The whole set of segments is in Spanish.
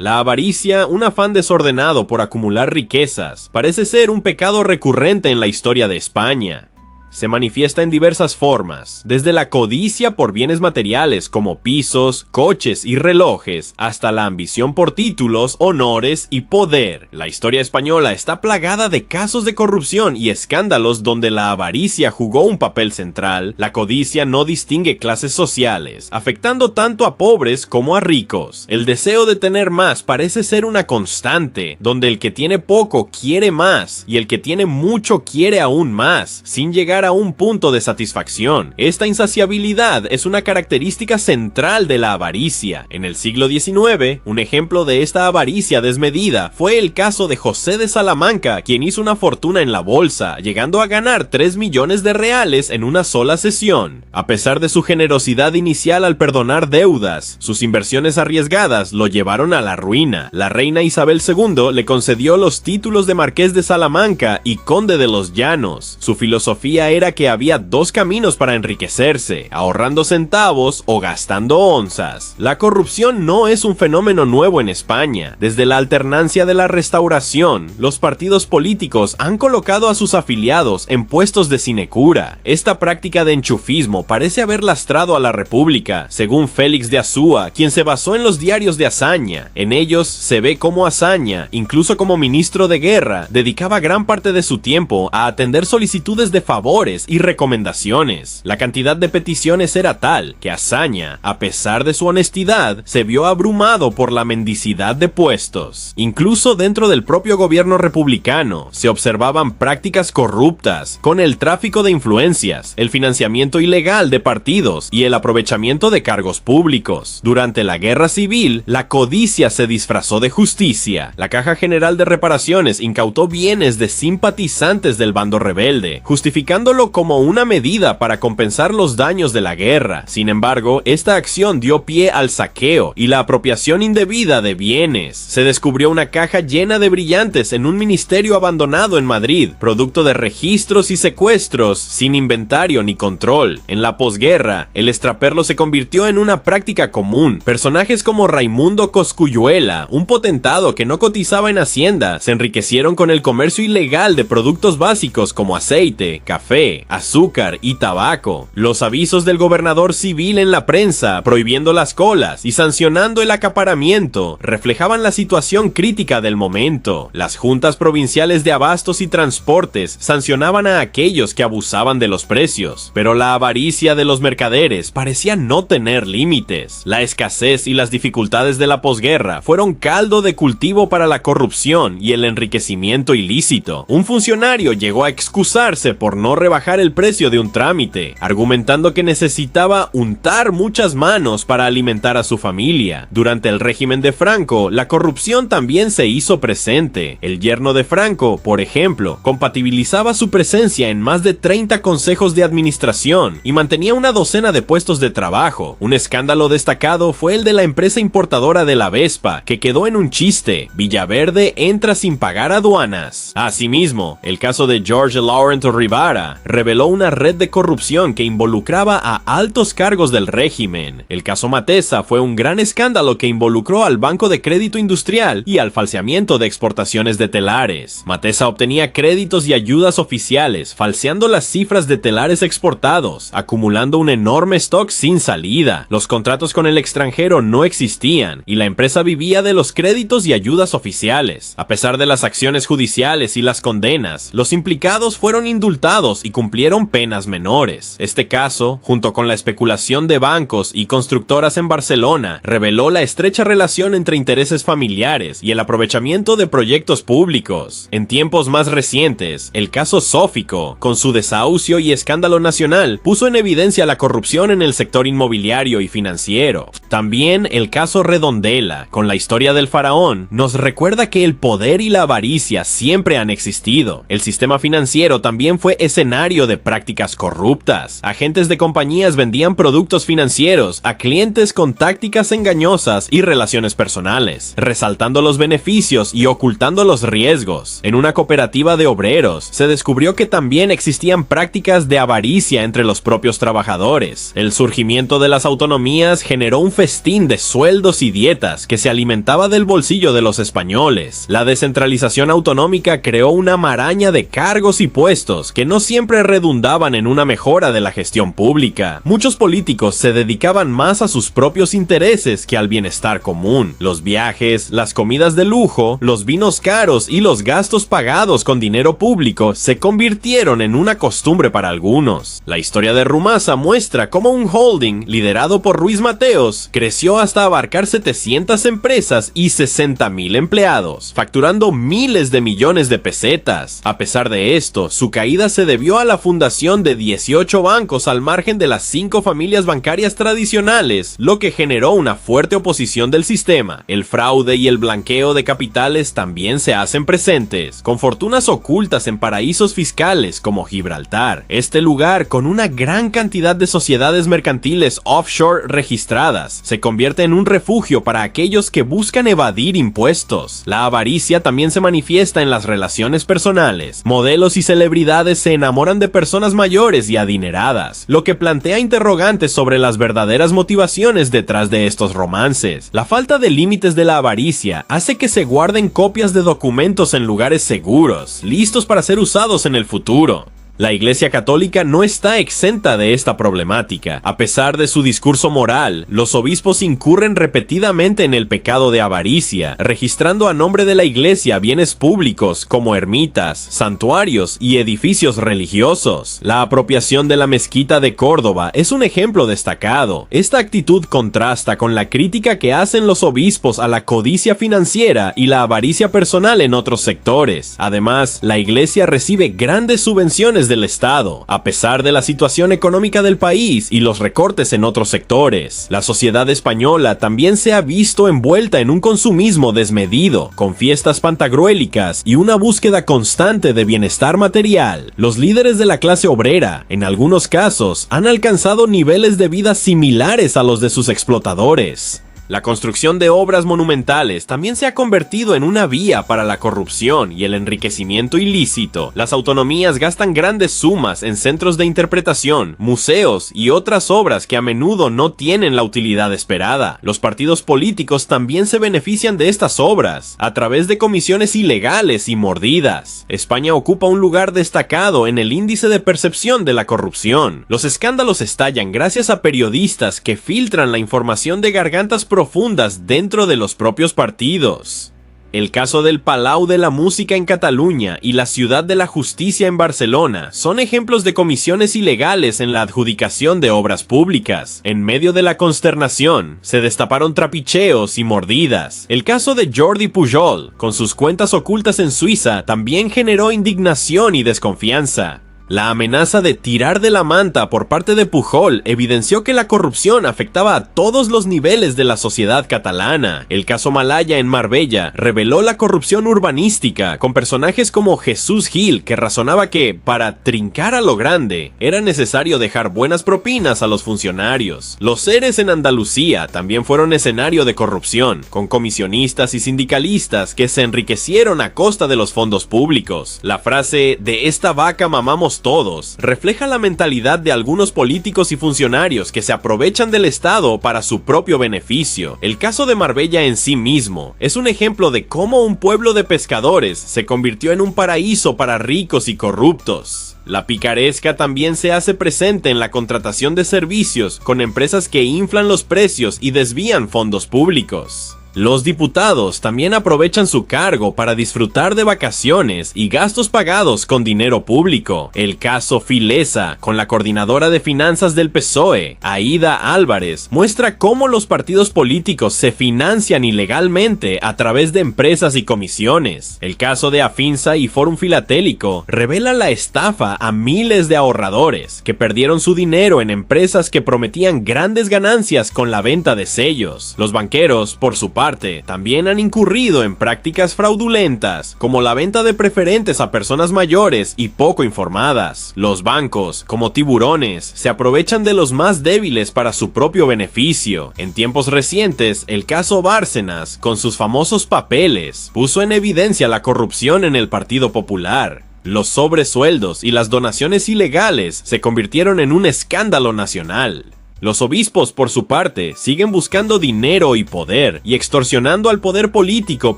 La avaricia, un afán desordenado por acumular riquezas, parece ser un pecado recurrente en la historia de España. Se manifiesta en diversas formas, desde la codicia por bienes materiales como pisos, coches y relojes, hasta la ambición por títulos, honores y poder. La historia española está plagada de casos de corrupción y escándalos donde la avaricia jugó un papel central. La codicia no distingue clases sociales, afectando tanto a pobres como a ricos. El deseo de tener más parece ser una constante, donde el que tiene poco quiere más y el que tiene mucho quiere aún más, sin llegar a un punto de satisfacción. Esta insaciabilidad es una característica central de la avaricia. En el siglo XIX, un ejemplo de esta avaricia desmedida fue el caso de José de Salamanca, quien hizo una fortuna en la bolsa, llegando a ganar 3 millones de reales en una sola sesión. A pesar de su generosidad inicial al perdonar deudas, sus inversiones arriesgadas lo llevaron a la ruina. La reina Isabel II le concedió los títulos de Marqués de Salamanca y Conde de los Llanos. Su filosofía era que había dos caminos para enriquecerse: ahorrando centavos o gastando onzas. La corrupción no es un fenómeno nuevo en España. Desde la alternancia de la Restauración, los partidos políticos han colocado a sus afiliados en puestos de sinecura. Esta práctica de enchufismo parece haber lastrado a la República, según Félix de Azúa, quien se basó en los diarios de Azaña. En ellos se ve cómo Azaña, incluso como ministro de guerra, dedicaba gran parte de su tiempo a atender solicitudes de favores y recomendaciones. La cantidad de peticiones era tal que Azaña, a pesar de su honestidad, se vio abrumado por la mendicidad de puestos. Incluso dentro del propio gobierno republicano se observaban prácticas corruptas, con el tráfico de influencias, el financiamiento ilegal de partidos y el aprovechamiento de cargos públicos. Durante la Guerra Civil, la codicia se disfrazó de justicia. La Caja General de Reparaciones incautó bienes de simpatizantes del bando rebelde, justificándolo como una medida para compensar los daños de la guerra. Sin embargo, esta acción dio pie al saqueo y la apropiación indebida de bienes. Se descubrió una caja llena de brillantes en un ministerio abandonado en Madrid, producto de registros y secuestros sin inventario ni control. En la posguerra, el extraperlo se convirtió en una práctica común. Personajes como Raimundo Cosculluela, un potentado que no cotizaba en Hacienda, se enriquecieron con el comercio ilegal de productos básicos como aceite, café, azúcar y tabaco. Los avisos del gobernador civil en la prensa, prohibiendo las colas y sancionando el acaparamiento, reflejaban la situación crítica del momento. Las juntas provinciales de abastos y transportes sancionaban a aquellos que abusaban de los precios, pero la avaricia de los mercaderes parecía no tener límites. La escasez y las dificultades de la posguerra fueron caldo de cultivo para la corrupción y el enriquecimiento ilícito. Un funcionario llegó a excusarse por no rebajar el precio de un trámite, argumentando que necesitaba untar muchas manos para alimentar a su familia. Durante el régimen de Franco, la corrupción también se hizo presente. El yerno de Franco, por ejemplo, compatibilizaba su presencia en más de 30 consejos de administración y mantenía una docena de puestos de trabajo. Un escándalo destacado fue el de la empresa importadora de la Vespa, que quedó en un chiste: Villaverde entra sin pagar aduanas. Asimismo, el caso de George Laurent Rivara reveló una red de corrupción que involucraba a altos cargos del régimen. El caso Matesa fue un gran escándalo que involucró al Banco de Crédito Industrial y al falseamiento de exportaciones de telares. Matesa obtenía créditos y ayudas oficiales, falseando las cifras de telares exportados, acumulando un enorme stock sin salida. Los contratos con el extranjero no existían y la empresa vivía de los créditos y ayudas oficiales. A pesar de las acciones judiciales y las condenas, los implicados fueron indultados y cumplieron penas menores. Este caso, junto con la especulación de bancos y constructoras en Barcelona, reveló la estrecha relación entre intereses familiares y el aprovechamiento de proyectos públicos. En tiempos más recientes, el caso Sófico, con su desahucio y escándalo nacional, puso en evidencia la corrupción en el sector inmobiliario y financiero. También el caso Redondela, con la historia del faraón, nos recuerda que el poder y la avaricia siempre han existido. El sistema financiero también fue escenario escenario de prácticas corruptas. Agentes de compañías vendían productos financieros a clientes con tácticas engañosas y relaciones personales, resaltando los beneficios y ocultando los riesgos. En una cooperativa de obreros, se descubrió que también existían prácticas de avaricia entre los propios trabajadores. El surgimiento de las autonomías generó un festín de sueldos y dietas que se alimentaba del bolsillo de los españoles. La descentralización autonómica creó una maraña de cargos y puestos que no siempre redundaban en una mejora de la gestión pública. Muchos políticos se dedicaban más a sus propios intereses que al bienestar común. Los viajes, las comidas de lujo, los vinos caros y los gastos pagados con dinero público se convirtieron en una costumbre para algunos. La historia de Rumasa muestra cómo un holding liderado por Ruiz Mateos creció hasta abarcar 700 empresas y 60,000 empleados, facturando miles de millones de pesetas. A pesar de esto, su caída se debió a la fundación de 18 bancos al margen de las 5 familias bancarias tradicionales, lo que generó una fuerte oposición del sistema. El fraude y el blanqueo de capitales también se hacen presentes, con fortunas ocultas en paraísos fiscales como Gibraltar. Este lugar, con una gran cantidad de sociedades mercantiles offshore registradas, se convierte en un refugio para aquellos que buscan evadir impuestos. La avaricia también se manifiesta en las relaciones personales. Modelos y celebridades se enamoran de personas mayores y adineradas, lo que plantea interrogantes sobre las verdaderas motivaciones detrás de estos romances. La falta de límites de la avaricia hace que se guarden copias de documentos en lugares seguros, listos para ser usados en el futuro. La Iglesia Católica no está exenta de esta problemática. A pesar de su discurso moral, los obispos incurren repetidamente en el pecado de avaricia, registrando a nombre de la Iglesia bienes públicos como ermitas, santuarios y edificios religiosos. La apropiación de la mezquita de Córdoba es un ejemplo destacado. Esta actitud contrasta con la crítica que hacen los obispos a la codicia financiera y la avaricia personal en otros sectores. Además, la Iglesia recibe grandes subvenciones del Estado, a pesar de la situación económica del país y los recortes en otros sectores. La sociedad española también se ha visto envuelta en un consumismo desmedido, con fiestas pantagruélicas y una búsqueda constante de bienestar material. Los líderes de la clase obrera, en algunos casos, han alcanzado niveles de vida similares a los de sus explotadores. La construcción de obras monumentales también se ha convertido en una vía para la corrupción y el enriquecimiento ilícito. Las autonomías gastan grandes sumas en centros de interpretación, museos y otras obras que a menudo no tienen la utilidad esperada. Los partidos políticos también se benefician de estas obras, a través de comisiones ilegales y mordidas. España ocupa un lugar destacado en el índice de percepción de la corrupción. Los escándalos estallan gracias a periodistas que filtran la información de gargantas profundas dentro de los propios partidos. El caso del Palau de la Música en Cataluña y la Ciudad de la Justicia en Barcelona son ejemplos de comisiones ilegales en la adjudicación de obras públicas. En medio de la consternación, se destaparon trapicheos y mordidas. El caso de Jordi Pujol, con sus cuentas ocultas en Suiza, también generó indignación y desconfianza. La amenaza de tirar de la manta por parte de Pujol evidenció que la corrupción afectaba a todos los niveles de la sociedad catalana. El caso Malaya en Marbella reveló la corrupción urbanística, con personajes como Jesús Gil, que razonaba que, para trincar a lo grande, era necesario dejar buenas propinas a los funcionarios. Los seres en Andalucía también fueron escenario de corrupción, con comisionistas y sindicalistas que se enriquecieron a costa de los fondos públicos. La frase "de esta vaca mamamos todos" refleja la mentalidad de algunos políticos y funcionarios que se aprovechan del Estado para su propio beneficio. El caso de Marbella en sí mismo es un ejemplo de cómo un pueblo de pescadores se convirtió en un paraíso para ricos y corruptos. La picaresca también se hace presente en la contratación de servicios con empresas que inflan los precios y desvían fondos públicos. Los diputados también aprovechan su cargo para disfrutar de vacaciones y gastos pagados con dinero público. El caso Filesa, con la coordinadora de finanzas del PSOE, Aída Álvarez, muestra cómo los partidos políticos se financian ilegalmente a través de empresas y comisiones. El caso de Afinsa y Fórum Filatélico revela la estafa a miles de ahorradores que perdieron su dinero en empresas que prometían grandes ganancias con la venta de sellos. Los banqueros, por su parte, parte, también han incurrido en prácticas fraudulentas, como la venta de preferentes a personas mayores y poco informadas. Los bancos, como tiburones, se aprovechan de los más débiles para su propio beneficio. En tiempos recientes, el caso Bárcenas, con sus famosos papeles, puso en evidencia la corrupción en el Partido Popular. Los sobresueldos y las donaciones ilegales se convirtieron en un escándalo nacional. Los obispos, por su parte, siguen buscando dinero y poder, y extorsionando al poder político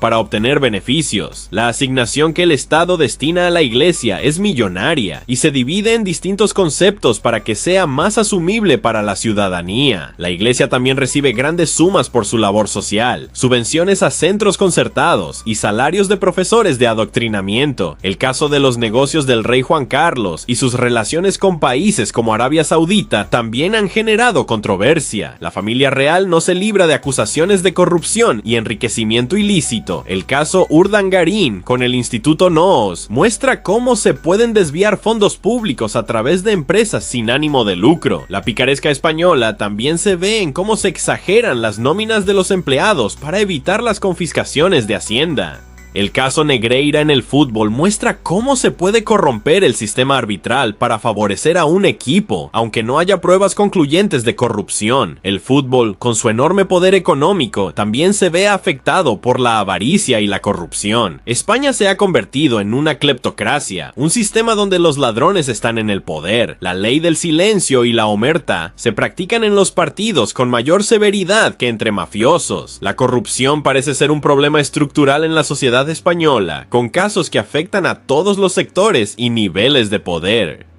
para obtener beneficios. La asignación que el Estado destina a la Iglesia es millonaria, y se divide en distintos conceptos para que sea más asumible para la ciudadanía. La Iglesia también recibe grandes sumas por su labor social, subvenciones a centros concertados, y salarios de profesores de adoctrinamiento. El caso de los negocios del rey Juan Carlos y sus relaciones con países como Arabia Saudita también han generado controversia. La familia real no se libra de acusaciones de corrupción y enriquecimiento ilícito. El caso Urdangarín con el Instituto Noos muestra cómo se pueden desviar fondos públicos a través de empresas sin ánimo de lucro. La picaresca española también se ve en cómo se exageran las nóminas de los empleados para evitar las confiscaciones de Hacienda. El caso Negreira en el fútbol muestra cómo se puede corromper el sistema arbitral para favorecer a un equipo, aunque no haya pruebas concluyentes de corrupción. El fútbol, con su enorme poder económico, también se ve afectado por la avaricia y la corrupción. España se ha convertido en una cleptocracia, un sistema donde los ladrones están en el poder. La ley del silencio y la omerta se practican en los partidos con mayor severidad que entre mafiosos. La corrupción parece ser un problema estructural en la sociedad española, con casos que afectan a todos los sectores y niveles de poder.